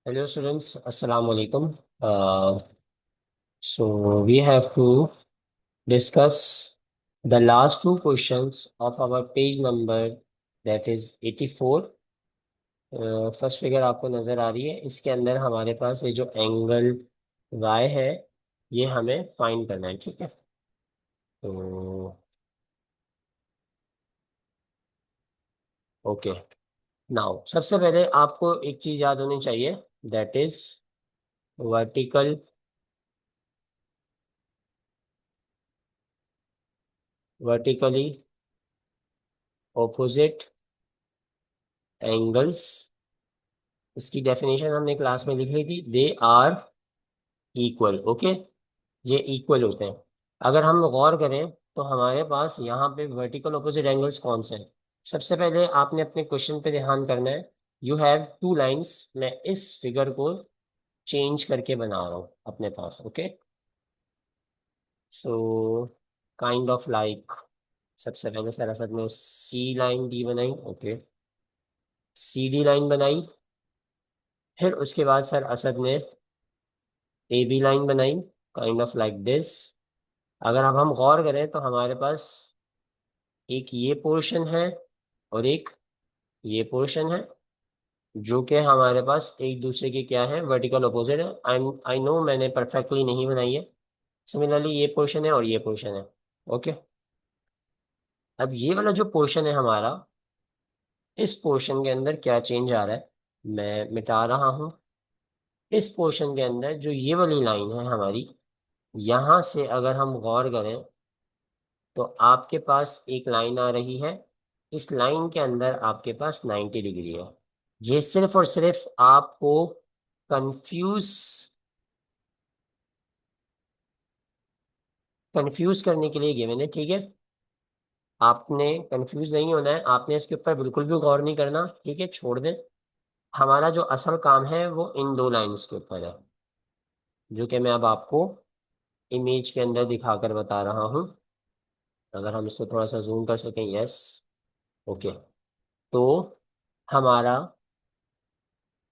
Hello students, Assalamu alaikum. So we have to discuss the last two questions of our page number, that is 84. First figure आपको नजर आ रही है, इसके अंदर हमारे पास ये जो एंगल y है ये हमें फाइंड करना है, ठीक है। तो ओके, नाउ सबसे पहले आपको एक चीज याद होनी चाहिए, that is vertical vertically opposite angles. इसकी डेफिनेशन हमने क्लास में लिख ली थी, दे आर इक्वल। ओके, ये इक्वल होते हैं। अगर हम गौर करें तो हमारे पास यहाँ पे वर्टिकल ऑपोजिट एंगल्स कौन से हैं। सबसे पहले आपने अपने क्वेश्चन पे ध्यान करना है। You have two lines. मैं इस फिगर को चेंज करके बना रहा हूँ अपने पास। Okay, so kind of like, सबसे पहले सर असद में सी लाइन डी बनाई। ओके, सी डी लाइन बनाई। फिर उसके बाद सर असद ने ए बी लाइन बनाई, काइंड ऑफ लाइक दिस। अगर अब हम गौर करें तो हमारे पास एक ये पोर्शन है और एक ये पोर्शन है, जो कि हमारे पास एक दूसरे के क्या है, वर्टिकल अपोजिट है। आई नो मैंने परफेक्टली नहीं बनाई है। सिमिलरली ये पोर्शन है और ये पोर्शन है। ओके, अब ये वाला जो पोर्शन है हमारा, इस पोर्शन के अंदर क्या चेंज आ रहा है, मैं मिटा रहा हूँ। इस पोर्शन के अंदर जो ये वाली लाइन है हमारी, यहाँ से अगर हम गौर करें तो आपके पास एक लाइन आ रही है। इस लाइन के अंदर आपके पास 90 डिग्री है। ये सिर्फ और सिर्फ आपको कंफ्यूज कंफ्यूज करने के लिए गिवन है, ठीक है। आपने कंफ्यूज नहीं होना है, आपने इसके ऊपर बिल्कुल भी गौर नहीं करना, ठीक है, छोड़ दें। हमारा जो असल काम है वो इन दो लाइंस के ऊपर है, जो कि मैं अब आपको इमेज के अंदर दिखाकर बता रहा हूँ। अगर हम इसको थोड़ा सा जूम कर सकें, यस। ओके, तो हमारा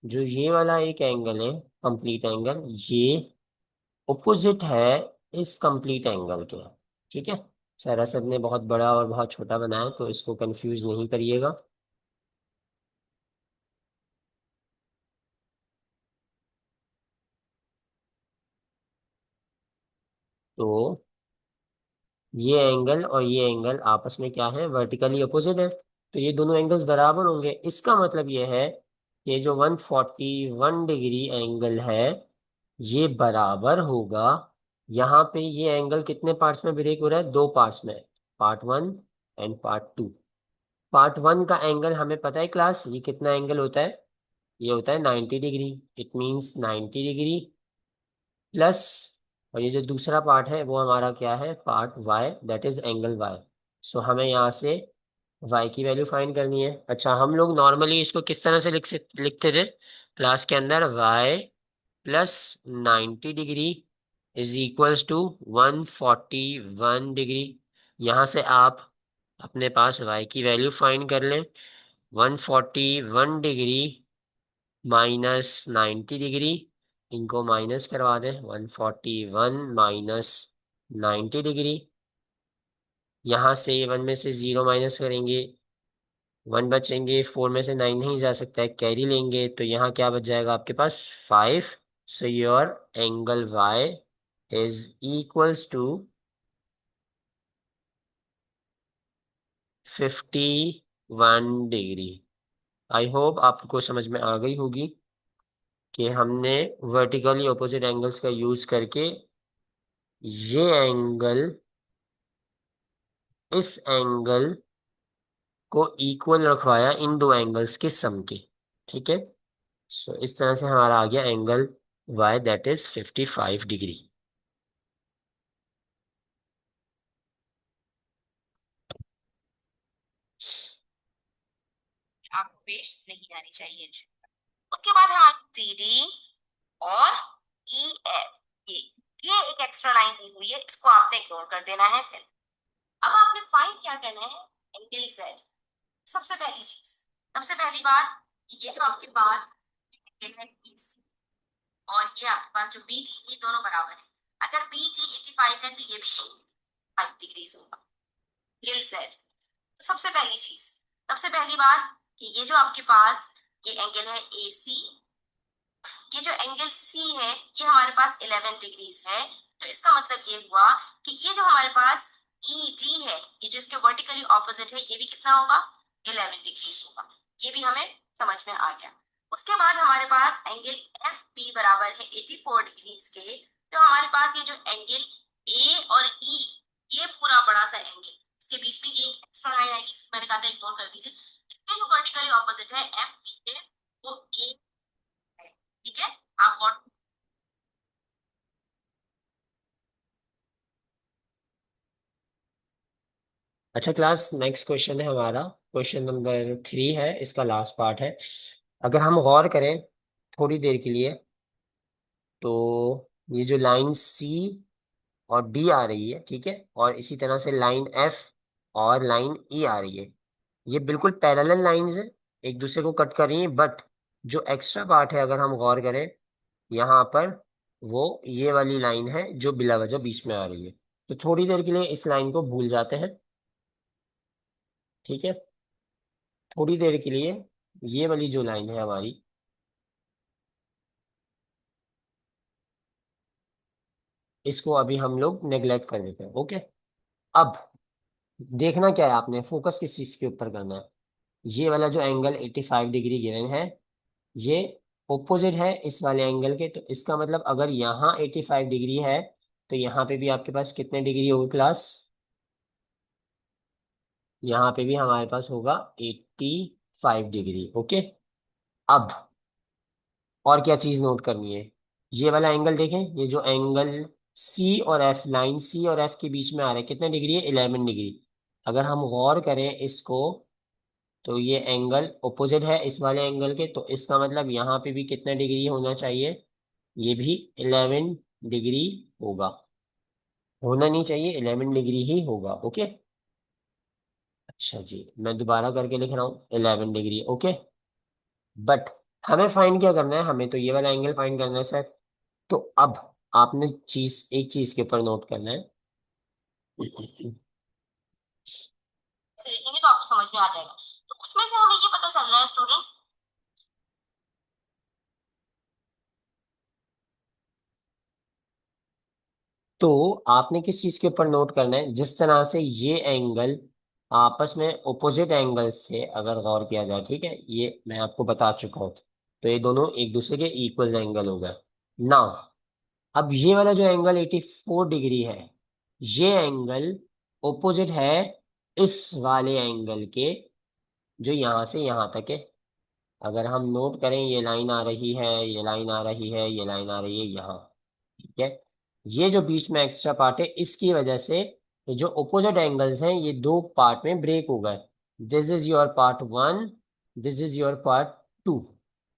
जो ये वाला एक एंगल है, कंप्लीट एंगल, ये ऑपोजिट है इस कंप्लीट एंगल के, ठीक है। सर सर ने बहुत बड़ा और बहुत छोटा बनाया, तो इसको कंफ्यूज नहीं करिएगा। तो ये एंगल और ये एंगल आपस में क्या है, वर्टिकली अपोजिट है, तो ये दोनों एंगल्स बराबर होंगे। इसका मतलब ये है कि जो 141 डिग्री एंगल है ये बराबर होगा, यहाँ पे ये एंगल कितने पार्ट्स में ब्रेक हो रहा है, दो पार्ट्स में, part one and part two. Part one का एंगल हमें पता है क्लास, ये कितना एंगल होता है, ये होता है 90 degree. It means 90 degree plus, और ये जो दूसरा पार्ट है वो हमारा क्या है, part Y, that is angle Y. So हमें यहाँ से वाई की वैल्यू फाइंड करनी है। अच्छा, हम लोग नॉर्मली इसको किस तरह से लिखते थे क्लास के अंदर, y plus 90 degree is equals to 141 degree. यहाँ से आप अपने पास वाई की वैल्यू फाइंड कर लें। 141 डिग्री माइनस 90 डिग्री, इनको माइनस करवा दें। 141 माइनस 90 डिग्री, यहाँ से वन में से जीरो माइनस करेंगे, वन बचेंगे, फोर में से नाइन नहीं जा सकता है, कैरी लेंगे, तो यहाँ क्या बच जाएगा आपके पास, 5। So your angle y is equals to 51 degree. I hope आपको समझ में आ गई होगी कि हमने वर्टिकली ऑपोजिट एंगल्स का यूज करके ये एंगल इस एंगल को इक्वल रखवाया इन दो एंगल्स के सम के, ठीक है। सो इस तरह से हमारा आ गया angle y, that is 55 degree. आपको पेश नहीं आनी चाहिए। उसके बाद है सी डी और ई एफ। ये एक एक्स्ट्रा लाइन दी हुई है, इसको आपने इग्नोर कर देना है। फिर अब आपने फाइंड क्या करना है, एंगल जेड। सबसे पहली चीज, सबसे पहली बात, ये जो आपके पास ये है और ये आपके पास जो बी डी, ये दोनों बराबर है। अगर बी डी 85 है तो ये भी 5 डिग्रीज होगा। एंगल जेड, तो सबसे पहली बात कि ये जो आपके पास ये एंगल है ए सी, ये जो एंगल सी है ये हमारे पास 11 डिग्रीज है। तो इसका मतलब ये हुआ कि ये जो हमारे पास ई डी है, ये जो इसके वर्टिकली ऑपोजिट है, ये भी कितना होगा, 11 डिग्रीज होगा। ये भी हमें समझ में आ गया। उसके बाद हमारे पास एंगल एफ बी बराबर है 84 डिग्रीज के। तो हमारे पास ये जो एंगल ए और ई, ये पूरा बड़ा सा एंगल, इसके बीच में ये एक्स्ट्रा लाइन आएगी, मैंने कहा था इग्नोर कर दीजिए। इसके जो वर्टिकली ऑपोजिट है एफ बी के, वो ए है। ठीक है, आप और अच्छा क्लास, नेक्स्ट क्वेश्चन है हमारा, क्वेश्चन नंबर 3 है, इसका लास्ट पार्ट है। अगर हम गौर करें थोड़ी देर के लिए, तो ये जो लाइन सी और डी आ रही है, ठीक है, और इसी तरह से लाइन एफ और लाइन ई आ रही है, ये बिल्कुल पैरेलल लाइंस है, एक दूसरे को कट कर रही हैं, बट जो एक्स्ट्रा पार्ट है अगर हम गौर करें यहाँ पर, वो ये वाली लाइन है जो बिला वजह बीच में आ रही है। तो थोड़ी देर के लिए इस लाइन को भूल जाते हैं, ठीक है, थोड़ी देर के लिए ये वाली जो लाइन है हमारी, इसको अभी हम लोग नेग्लेक्ट कर देते हैं, ओके। अब देखना क्या है, आपने फोकस किस चीज के ऊपर करना है। ये वाला जो एंगल 85 डिग्री गिवन है, ये ओपोजिट है इस वाले एंगल के, तो इसका मतलब अगर यहाँ 85 डिग्री है, तो यहाँ पे भी आपके पास कितने डिग्री होगी क्लास, यहाँ पे भी हमारे पास होगा 85 डिग्री, ओके। अब और क्या चीज नोट करनी है, ये वाला एंगल देखें, ये जो एंगल सी और एफ, लाइन सी और एफ के बीच में आ रहा है, कितने डिग्री है, 11 डिग्री। अगर हम गौर करें इसको, तो ये एंगल ओपोजिट है इस वाले एंगल के, तो इसका मतलब यहाँ पे भी कितना डिग्री होना चाहिए, ये भी 11 डिग्री होगा, होना नहीं चाहिए, 11 डिग्री ही होगा, ओके। अच्छा जी, मैं दोबारा करके लिख रहा हूँ 11 डिग्री, ओके। बट हमें फाइंड क्या करना है, हमें तो ये वाला एंगल फाइंड करना है सर। तो अब आपने एक चीज के ऊपर नोट करना है। से लिखेंगे तो आपको समझ में आ जाएगा। तो उसमें से हमें ये पता चल रहा है स्टूडेंट्स, तो आपने किस चीज के ऊपर नोट करना है, जिस तरह से ये एंगल आपस में ओपोजिट एंगल्स थे अगर गौर किया जाए, ठीक है, ये मैं आपको बता चुका हूँ, तो ये दोनों एक दूसरे के इक्वल एंगल हो गए। नाउ अब ये वाला जो एंगल 84 डिग्री है, ये एंगल ओपोजिट है इस वाले एंगल के, जो यहाँ से यहाँ तक है। अगर हम नोट करें, ये लाइन आ रही है, ये लाइन आ रही है, ये लाइन आ रही है यहाँ, ठीक है। ये जो बीच में एक्स्ट्रा पार्ट है, इसकी वजह से ये जो ओपोजिट एंगल्स हैं, ये दो पार्ट में ब्रेक हो गए। This is your part 1, this is your part 2।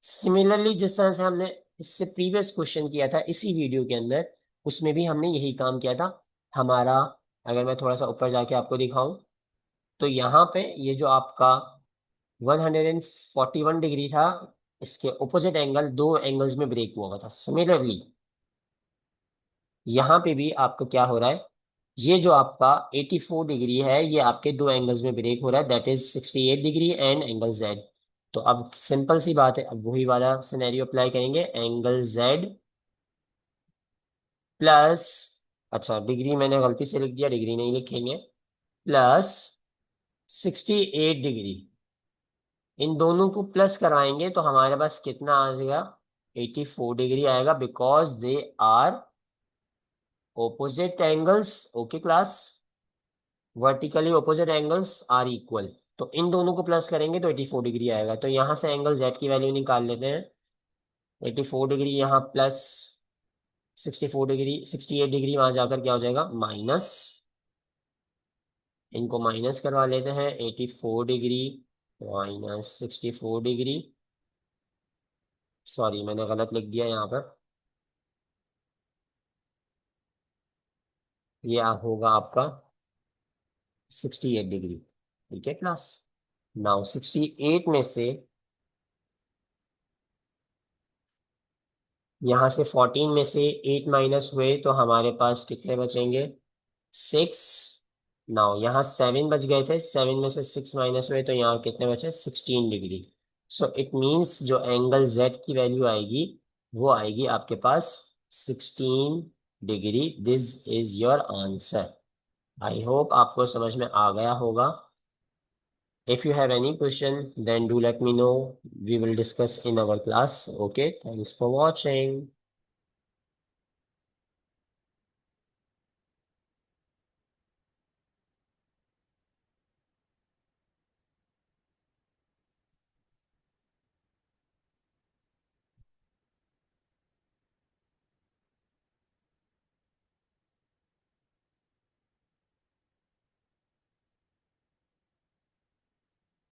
Similarly जिस तरह से हमने इससे प्रीवियस क्वेश्चन किया था इसी वीडियो के अंदर, उसमें भी हमने यही काम किया था हमारा। अगर मैं थोड़ा सा ऊपर जाके आपको दिखाऊं, तो यहाँ पे ये जो आपका 141 डिग्री था, इसके ऑपोजिट एंगल दो एंगल्स में ब्रेक हुआ था। सिमिलरली यहाँ पे भी आपका क्या हो रहा है, ये जो आपका 84 डिग्री है, ये आपके दो एंगल्स में ब्रेक हो रहा है, that is 68 degree and angle Z. तो अब सिंपल सी बात है, अब वही वाला सिनेरियो अप्लाई करेंगे, एंगल जेड प्लस, अच्छा डिग्री मैंने गलती से लिख दिया, डिग्री नहीं लिखेंगे, प्लस 68 डिग्री, इन दोनों को प्लस कराएंगे तो हमारे पास कितना आ जाएगा, 84 डिग्री आएगा, because they are opposite angles, okay class, vertically opposite angles are equal. तो इन दोनों को प्लस करेंगे तो 84 डिग्री आएगा, तो यहाँ से एंगल जेड की वैल्यू निकाल लेते हैं। 84 डिग्री यहाँ प्लस 64 डिग्री, 68 डिग्री वहां जाकर क्या हो जाएगा, माइनस, इनको माइनस करवा लेते हैं, 84 डिग्री माइनस 64 डिग्री, सॉरी मैंने गलत लिख दिया यहाँ पर, ये होगा आपका 68 डिग्री, ठीक है क्लास। नाउ 68 में से यहाँ से 14 में से 8 माइनस हुए तो हमारे पास कितने बचेंगे? 6। नाउ यहाँ 7 बच गए थे, 7 में से 6 माइनस हुए तो यहाँ कितने बचे? 16 डिग्री। सो इट मीन्स जो एंगल जेड की वैल्यू आएगी वो आएगी आपके पास 16 degree. This is your answer. I hope आपको समझ में आ गया होगा। If you have any question, then do let me know. We will discuss in our class. Okay, thanks for watching.